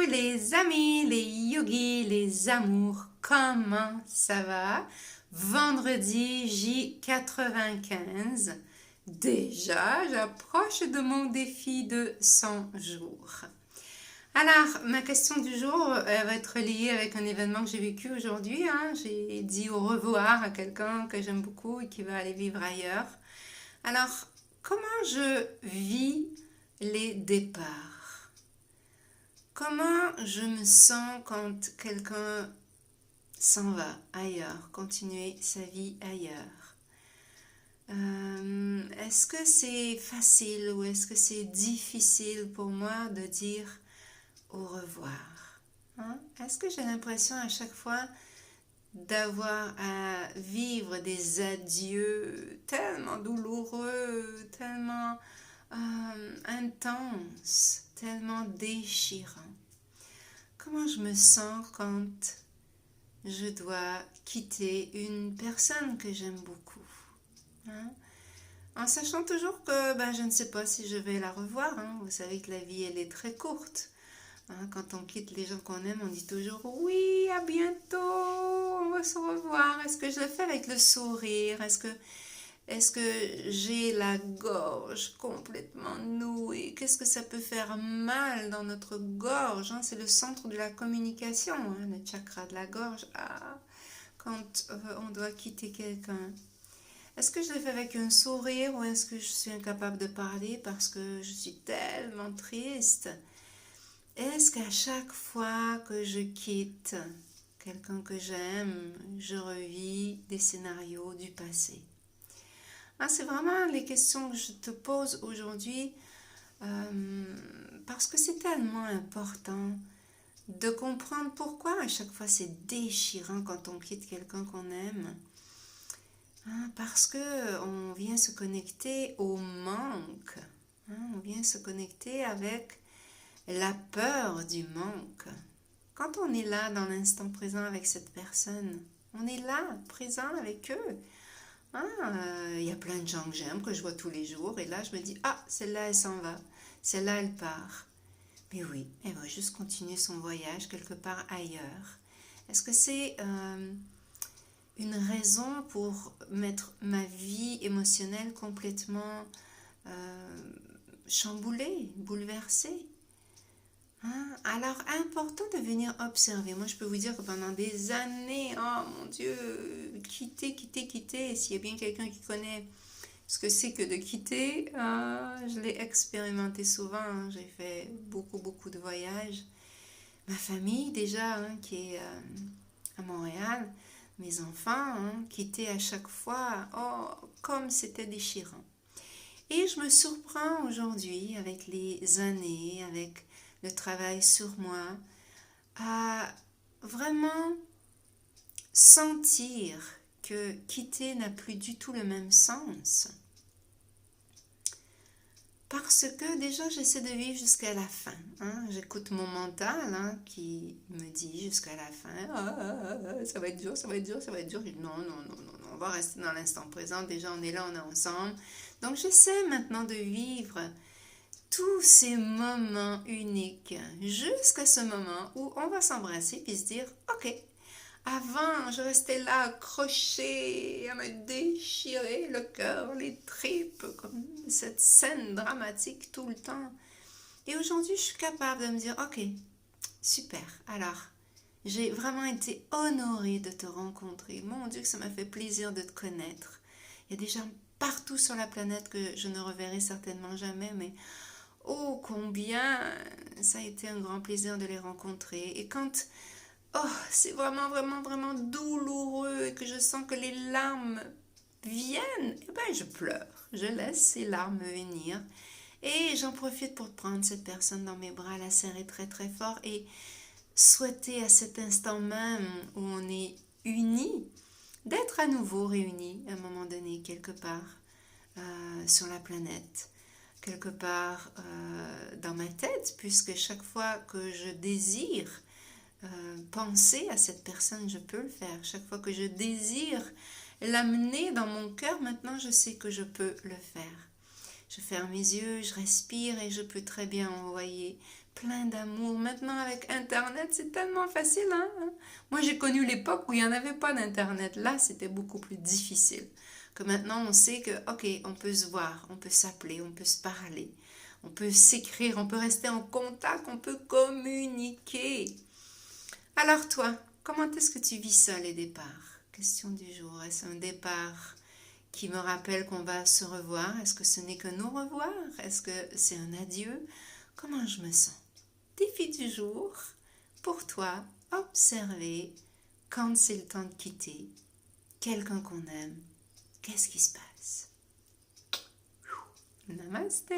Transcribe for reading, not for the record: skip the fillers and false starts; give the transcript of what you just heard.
les amis, les yogis, les amours, comment ça va? Vendredi J95. Déjà, j'approche de mon défi de 100 jours. Alors, ma question du jour, elle va être liée avec un événement que j'ai vécu aujourd'hui. J'ai dit au revoir à quelqu'un que j'aime beaucoup et qui va aller vivre ailleurs. Alors, comment je vis les départs? Comment je me sens quand quelqu'un s'en va ailleurs, continuer sa vie ailleurs? Est-ce que c'est facile ou est-ce que c'est difficile pour moi de dire au revoir? Est-ce que j'ai l'impression à chaque fois d'avoir à vivre des adieux tellement douloureux, tellement intenses, tellement déchirants? Comment je me sens quand je dois quitter une personne que j'aime beaucoup? En sachant toujours que je ne sais pas si je vais la revoir. Vous savez que la vie, elle est très courte. Quand on quitte les gens qu'on aime, on dit toujours oui, à bientôt, on va se revoir. Est-ce que je le fais avec le sourire? Est-ce que j'ai la gorge complètement nouée? Qu'est-ce que ça peut faire mal dans notre gorge? C'est le centre de la communication, le chakra de la gorge. Quand on doit quitter quelqu'un. Est-ce que je le fais avec un sourire ou est-ce que je suis incapable de parler parce que je suis tellement triste? Est-ce qu'à chaque fois que je quitte quelqu'un que j'aime, je revis des scénarios du passé? C'est vraiment les questions que je te pose aujourd'hui parce que c'est tellement important de comprendre pourquoi à chaque fois c'est déchirant quand on quitte quelqu'un qu'on aime. Parce que on vient se connecter au manque. On vient se connecter avec la peur du manque. Quand on est là dans l'instant présent avec cette personne, on est là, présent avec eux. Y a plein de gens que j'aime, que je vois tous les jours, et là je me dis, celle-là elle s'en va, celle-là elle part. Mais oui, elle va juste continuer son voyage quelque part ailleurs. Est-ce que c'est une raison pour mettre ma vie émotionnelle complètement chamboulée, bouleversée? Alors, important de venir observer. Moi, je peux vous dire que pendant des années, oh mon Dieu, quitter. S'il y a bien quelqu'un qui connaît ce que c'est que de quitter, je l'ai expérimenté souvent. J'ai fait beaucoup de voyages. Ma famille, déjà, qui est à Montréal, mes enfants, quitter à chaque fois, comme c'était déchirant. Et je me surprends aujourd'hui, avec les années, avec le travail sur moi, à vraiment sentir que quitter n'a plus du tout le même sens. Parce que déjà, j'essaie de vivre jusqu'à la fin. J'écoute mon mental qui me dit jusqu'à la fin, ça va être dur, ça va être dur. Non, on va rester dans l'instant présent. Déjà, on est là, on est ensemble. Donc, j'essaie maintenant de vivre tous ces moments uniques jusqu'à ce moment où on va s'embrasser puis se dire, ok, avant, je restais là accrochée à me déchirer le cœur, les tripes, comme cette scène dramatique tout le temps. Et aujourd'hui, je suis capable de me dire, ok, super, alors, j'ai vraiment été honorée de te rencontrer. Mon Dieu, que ça m'a fait plaisir de te connaître. Il y a des gens partout sur la planète que je ne reverrai certainement jamais, mais oh, combien ça a été un grand plaisir de les rencontrer. Et quand c'est vraiment douloureux et que je sens que les larmes viennent, je pleure. Je laisse ces larmes venir et j'en profite pour prendre cette personne dans mes bras, la serrer très fort et souhaiter à cet instant même où on est unis, d'être à nouveau réunis à un moment donné quelque part sur la planète, quelque part dans ma tête, puisque chaque fois que je désire penser à cette personne, je peux le faire. Chaque fois que je désire l'amener dans mon cœur, maintenant je sais que je peux le faire. Je ferme mes yeux, je respire et je peux très bien envoyer plein d'amour. Maintenant, avec Internet, c'est tellement facile, hein? Moi, j'ai connu l'époque où il n'y en avait pas d'Internet. Là, c'était beaucoup plus difficile. Que maintenant, on sait que, ok, on peut se voir, on peut s'appeler, on peut se parler, on peut s'écrire, on peut rester en contact, on peut communiquer. Alors toi, comment est-ce que tu vis ça, les départs? Question du jour. Est-ce un départ qui me rappelle qu'on va se revoir? Est-ce que ce n'est que nous revoir? Est-ce que c'est un adieu? Comment je me sens? Défi du jour, pour toi, observer quand c'est le temps de quitter quelqu'un qu'on aime. Qu'est-ce qui se passe? Namasté!